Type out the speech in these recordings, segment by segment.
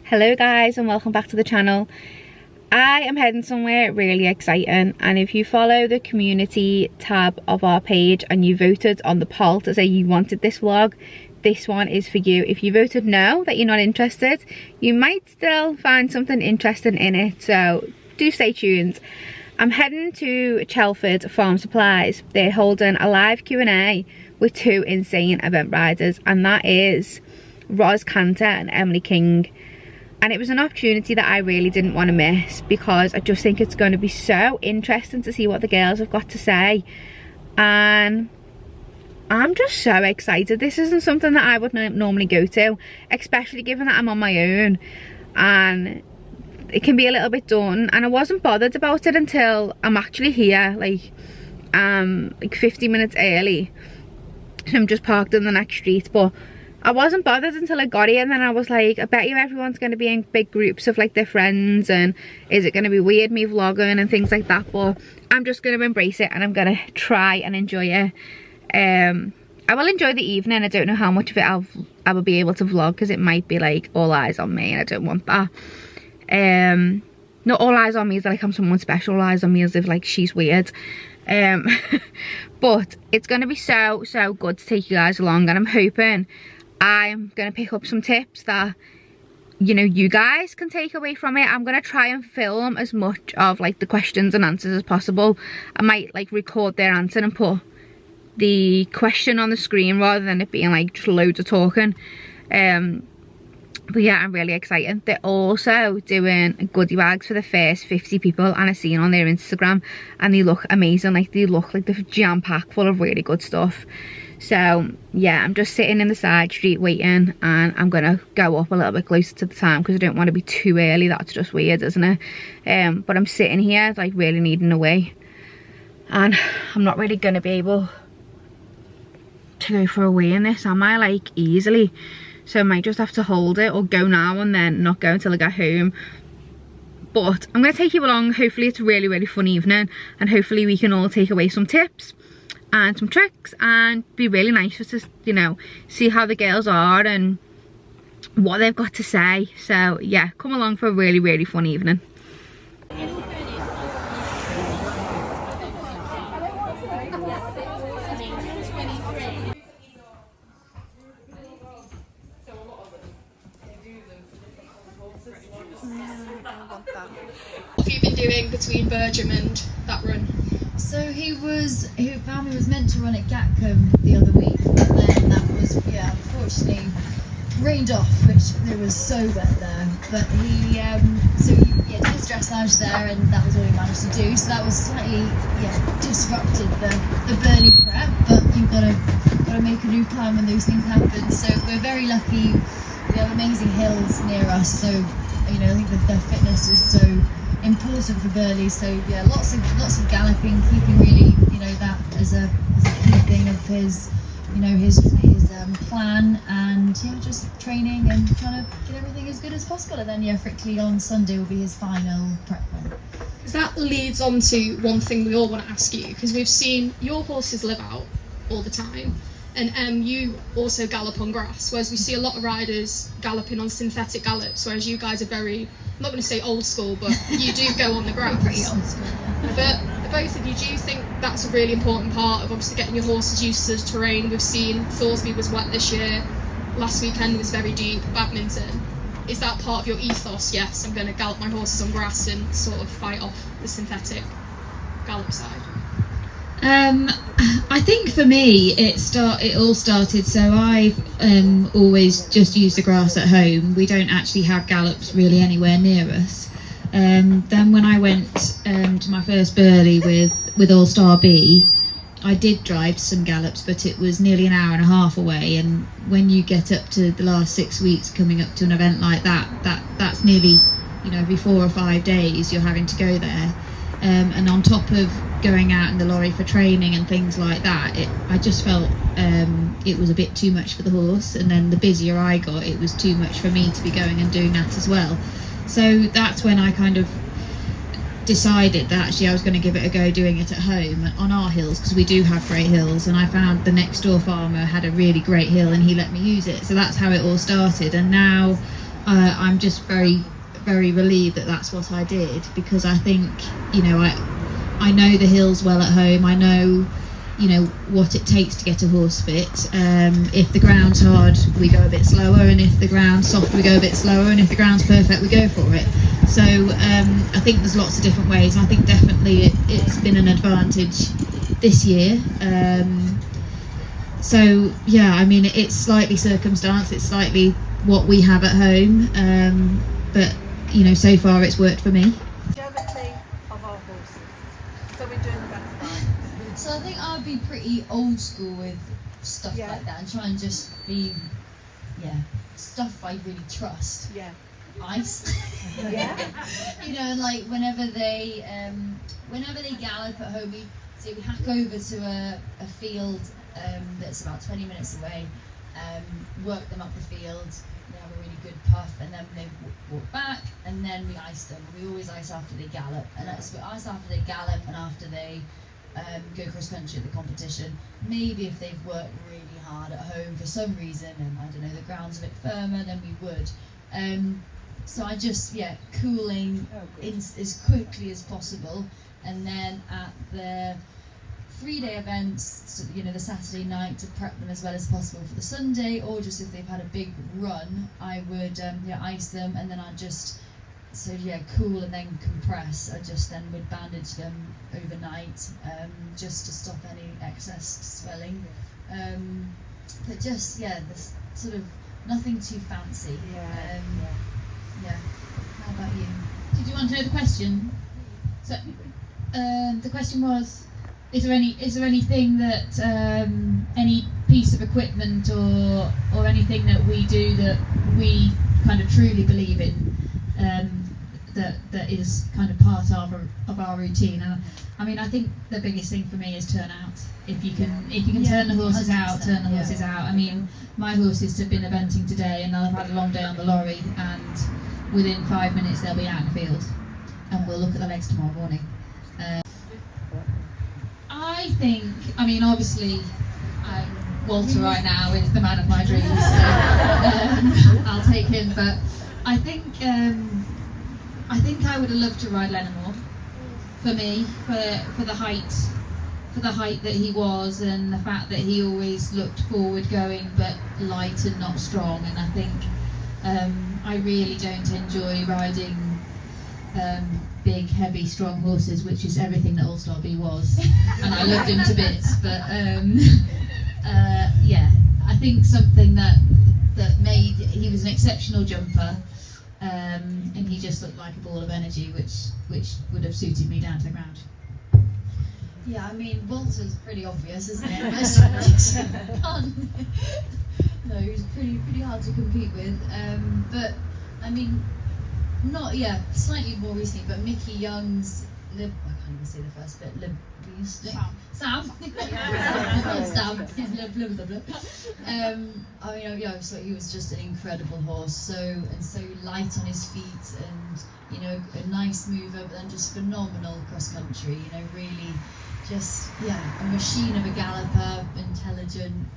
Hello guys and welcome back to the channel. I am heading somewhere really exciting, and if you follow the community tab of our page and you voted on the poll to say you wanted this vlog, this one is for you. If you voted no, that you're not interested, you might still find something interesting in it, so do stay tuned. I'm heading to Chelford Farm Supplies. They're holding a live Q&A with two insane event riders, and that is ROS Canter and Emily King. And it was an opportunity that I really didn't want to miss, because I just think it's going to be so interesting to see what the girls have got to say. And I'm just so excited. This isn't something that I would normally go to, especially given that I'm on my own. And it can be a little bit daunting. And I wasn't bothered about it until I'm actually here, like 50 minutes early. So I'm just parked in the next street. But I wasn't bothered until I got here, and then I was like, I bet you everyone's going to be in big groups of like their friends, and is it going to be weird me vlogging and things like that? But I'm just going to embrace it, and I'm going to try and enjoy it. I will enjoy the evening. I don't know how much of it I will be able to vlog, because it might be like all eyes on me, and I don't want that. Not all eyes on me as like I'm someone special, all eyes on me as if like she's weird. But it's going to be so good to take you guys along, and I'm hoping I'm going to pick up some tips that, you know, you guys can take away from it. I'm going to try and film as much of like the questions and answers as possible. I might like record their answer and put the question on the screen rather than it being like just loads of talking. But yeah, I'm really excited. They're also doing goodie bags for the first 50 people, and I've seen on their Instagram, and they look amazing. Like, they look like they're jam-packed full of really good stuff. So yeah, I'm just sitting in the side street waiting, and I'm gonna go up a little bit closer to the time because I don't want to be too early. That's just weird, isn't it? But I'm sitting here like really needing a wee, and I'm not really gonna be able to go for a wee in this, am I? Like, easily. So I might just have to hold it or go now and then not go until I get home. But I'm going to take you along. Hopefully it's a really fun evening, and hopefully we can all take away some tips and some tricks, and be really nice just to, you know, see how the girls are and what they've got to say. So yeah, come along for a really fun evening. What have you been doing between Bergam and that run? So family was meant to run at Gatcombe the other week, but then that was, yeah, unfortunately rained off, which it was so wet there. But he did his dressage there, and that was all he managed to do. So that was slightly, disrupted the Burley prep. But you've got to make a new plan when those things happen. So we're very lucky. We have amazing hills near us, so you know, I think that their fitness is so important for Burley. So yeah, lots of galloping, keeping really, you know, that as a key thing of his, you know, his plan, and yeah, just training and trying to get everything as good as possible. And then yeah, Frickley on Sunday will be his final prep run. Because that leads on to one thing we all want to ask you, because we've seen your horses live out all the time, and you also gallop on grass, whereas we see a lot of riders galloping on synthetic gallops, whereas you guys are very, I'm not going to say old school, but you do go on the grass. Pretty old school, yeah. But both of you, do you think that's a really important part of obviously getting your horses used to the terrain? We've seen Thoresby was wet this year, last weekend was very deep, badminton. Is that part of your ethos? Yes, I'm going to gallop my horses on grass and sort of fight off the synthetic gallop side. I think for me it all started, so I've always just used the grass at home. We don't actually have gallops really anywhere near us. Then when I went to my first Burley with All Star B, I did drive some gallops, but it was nearly an hour and a half away, and when you get up to the last 6 weeks coming up to an event like that's nearly, you know, every 4 or 5 days you're having to go there. And on top of going out in the lorry for training and things like that, I just felt it was a bit too much for the horse, and then the busier I got, it was too much for me to be going and doing that as well. So that's when I kind of decided that actually I was going to give it a go doing it at home on our hills, because we do have great hills, and I found the next door farmer had a really great hill and he let me use it. So that's how it all started, and now I'm just very, very relieved that that's what I did, because I think, you know, I know the hills well at home. I know, you know, what it takes to get a horse fit. If the ground's hard, we go a bit slower, and if the ground's soft, we go a bit slower, and if the ground's perfect, we go for it. So I think there's lots of different ways, and I think definitely it's been an advantage this year. So yeah, I mean, it's slightly circumstance, it's slightly what we have at home, but you know, so far it's worked for me. Longevity of our horses, so we're doing the best part. So I think I'd be pretty old school with stuff Yeah. like that and try and just be, stuff I really trust. Yeah. Ice. Yeah. You know, and like whenever they gallop at home, we hack over to a field that's about 20 minutes away, work them up the field, they have a really good puff, and then they walk back, and then we ice them. We always ice after they gallop, and that's we ice after they gallop and after they go cross country at the competition. Maybe if they've worked really hard at home for some reason, and I don't know, the ground's a bit firmer, then we would. So I just, cooling as quickly as possible, and then at the 3-day events, you know, the Saturday night, to prep them as well as possible for the Sunday, or just if they've had a big run, I would ice them, and then I'd just cool and then compress. I just then would bandage them overnight, just to stop any excess swelling. But just this sort of nothing too fancy. How about you? Did you want to know the question? So the question was, is there anything that any piece of equipment or anything that we do that we kind of truly believe in, that is kind of part of our routine? I mean, I think the biggest thing for me is turnout. If you can turn the horses out, turn the horses out. I mean, my horses have been eventing today, and they'll have had a long day on the lorry, and within 5 minutes they'll be out in the field, and we'll look at the legs tomorrow morning. I think, I mean, obviously, Walter right now is the man of my dreams, so I'll take him. But I think I would have loved to ride Lenamore. For me, for the height that he was, and the fact that he always looked forward going but light and not strong. And I think I really don't enjoy riding big, heavy, strong horses, which is everything that All-Star B was, and I loved him to bits. But I think something that made, he was an exceptional jumper, and he just looked like a ball of energy, which would have suited me down to the ground. Yeah, I mean, Walter's pretty obvious, isn't it? It's fun. No, he was pretty hard to compete with. But I mean, slightly more recently, but Mickey Young's I can't even say the first bit. Sam. Sam. I mean, so he was just an incredible horse, so light on his feet, and you know, a nice mover, but then just phenomenal cross country. You know, really, just a machine of a galloper, intelligent.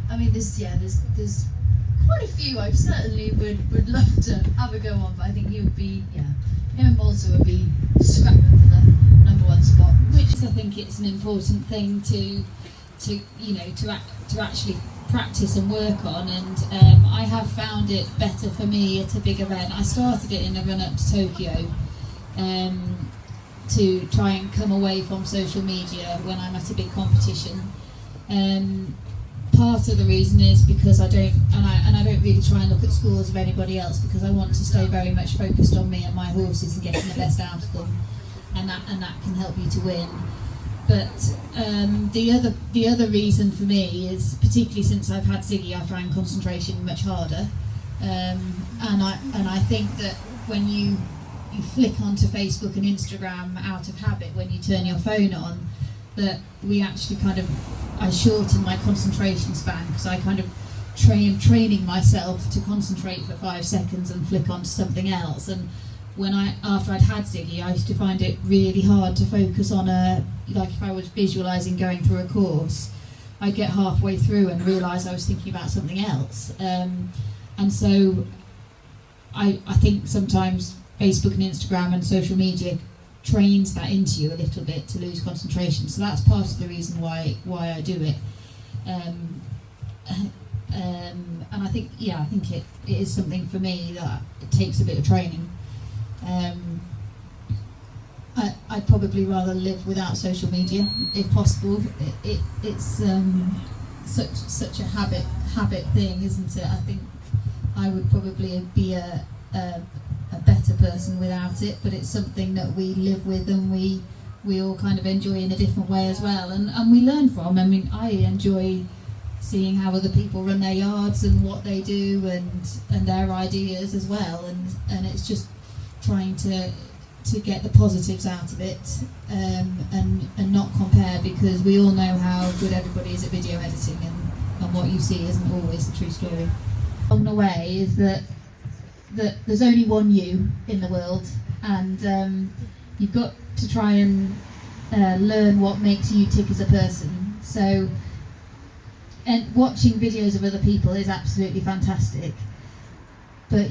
I mean, there's quite a few I certainly would love to have a go on, but I think he would be, him and Walter would be scrapping for the #1 spot. Which I think it's an important thing to actually practice and work on, and I have found it better for me at a big event. I started it in the run up to Tokyo, to try and come away from social media when I'm at a big competition. Part of the reason is because I don't really try and look at scores of anybody else, because I want to stay very much focused on me and my horses and getting the best out of them, and that can help you to win. But the other reason for me is, particularly since I've had Ziggy, I find concentration much harder, and I think that when you flick onto Facebook and Instagram out of habit, when you turn your phone on, that we actually I shorten my concentration span, because I kind of training myself to concentrate for 5 seconds and flick onto something else. And after I'd had Ziggy, I used to find it really hard to focus on if I was visualising going through a course, I'd get halfway through and realise I was thinking about something else. and so I think sometimes Facebook and Instagram and social media trains that into you a little bit to lose concentration. So that's part of the reason why I do it. And I think it is something for me that it takes a bit of training. I'd probably rather live without social media if possible. It's such a habit thing, isn't it? I think I would probably be a better person without it, but it's something that we live with and we all kind of enjoy in a different way as well, and we learn from. I mean, I enjoy seeing how other people run their yards and what they do and their ideas as well, and it's just trying to get the positives out of it, and not compare, because we all know how good everybody is at video editing, and what you see isn't always the true story. Along the way is that there's only one you in the world, and you've got to try and learn what makes you tick as a person. So, and watching videos of other people is absolutely fantastic, but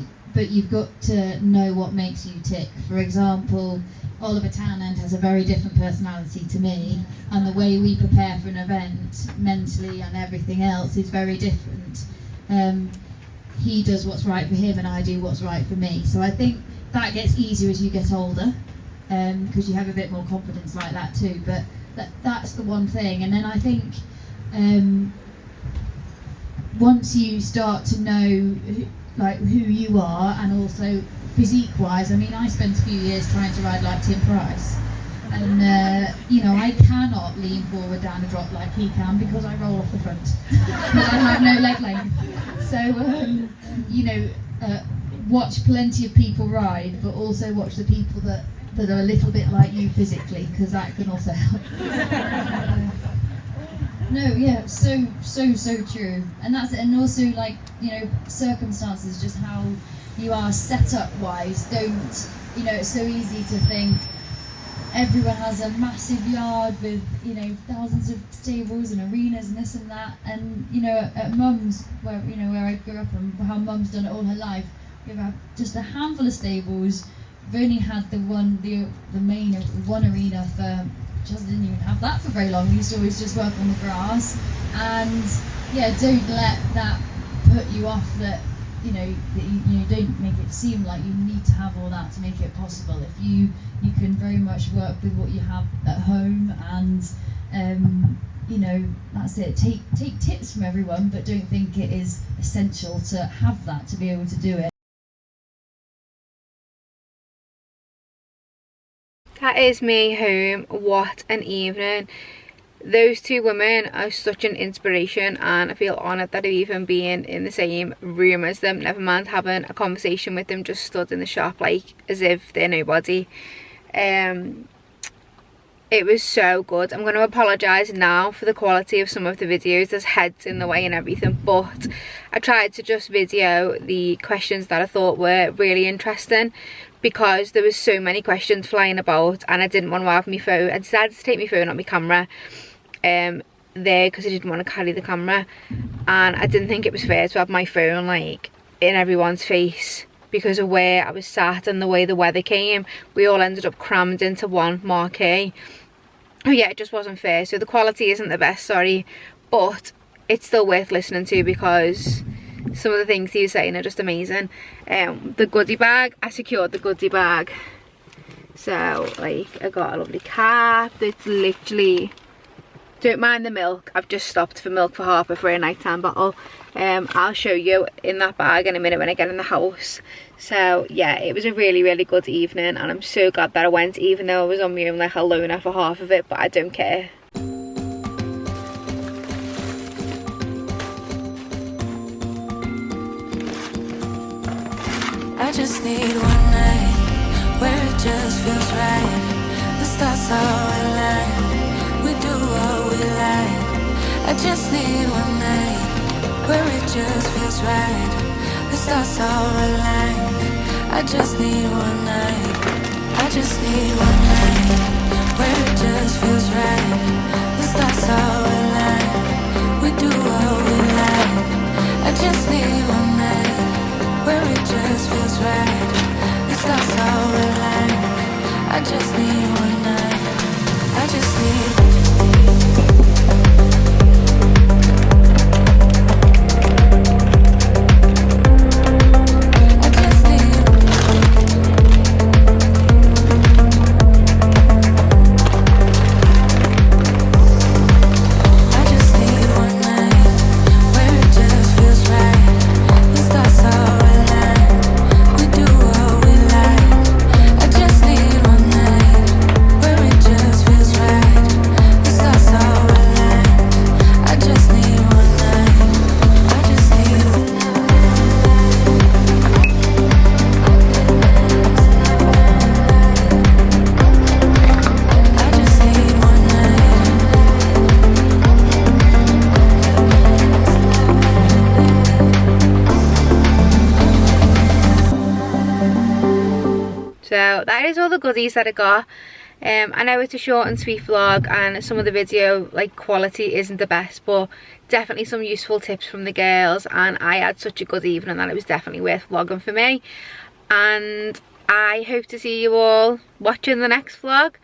you've got to know what makes you tick. For example, Oliver Townend has a very different personality to me, and the way we prepare for an event mentally and everything else is very different. He does what's right for him and I do what's right for me. So I think that gets easier as you get older, because you have a bit more confidence like that too. But that's the one thing. And then I think once you start to know who you are, and also physique wise, I mean, I spent a few years trying to ride like Tim Price, and I cannot lean forward down a drop like he can, because I roll off the front because I have no leg length. So watch plenty of people ride, but also watch the people that are a little bit like you physically, because that can also help. No, yeah, so true, and that's it. And also, circumstances, just how you are set up wise. Don't, it's so easy to think everyone has a massive yard with thousands of stables and arenas and this and that, and at Mum's, where I grew up and how Mum's done it all her life, we have just a handful of stables. We've only had the main one arena for. Just didn't even have that for very long. We used to always just work on the grass, and don't let that put you off. That that you don't make it seem like you need to have all that to make it possible. If you can very much work with what you have at home, and that's it. Take tips from everyone, but don't think it is essential to have that to be able to do it. That is me home. What an evening. Those two women are such an inspiration, and I feel honoured that I've even been in the same room as them, never mind having a conversation with them, just stood in the shop like as if they're nobody. It was so good. I'm going to apologise now for the quality of some of the videos. There's heads in the way and everything, but I tried to just video the questions that I thought were really interesting, because there was so many questions flying about, and I didn't want to have my phone. I decided to take my phone, not my camera, there, because I didn't want to carry the camera, and I didn't think it was fair to have my phone like in everyone's face because of where I was sat and the way the weather came. We all ended up crammed into one marquee. Oh yeah, it just wasn't fair. So the quality isn't the best, sorry, but it's still worth listening to, because some of the things he was saying are just amazing. The goodie bag, I secured the goodie bag. So I got a lovely cap that's literally, don't mind the milk, I've just stopped for milk for Harper for a nighttime bottle. I'll show you in that bag in a minute when I get in the house. So yeah, it was a really good evening, and I'm so glad that I went, even though I was on my own like a loner for half of it, but I don't care. I just need one night where it just feels right. The stars are aligned, we do what we like. I just need one night where it just feels right. The stars are aligned, I just need one night. I just need one night where it just feels right. The stars are aligned, we do what we like. I just need one night. So that is all the goodies that I got. I know it's a short and sweet vlog and some of the video like quality isn't the best, but definitely some useful tips from the girls, and I had such a good evening that it was definitely worth vlogging for me. And I hope to see you all watching the next vlog.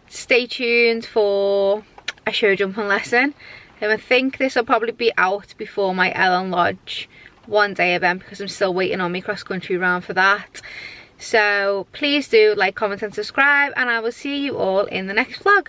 Stay tuned for a show jumping lesson. I think this will probably be out before my Ellen Lodge one day event, because I'm still waiting on my cross country round for that. So please do like, comment and subscribe, and I will see you all in the next vlog.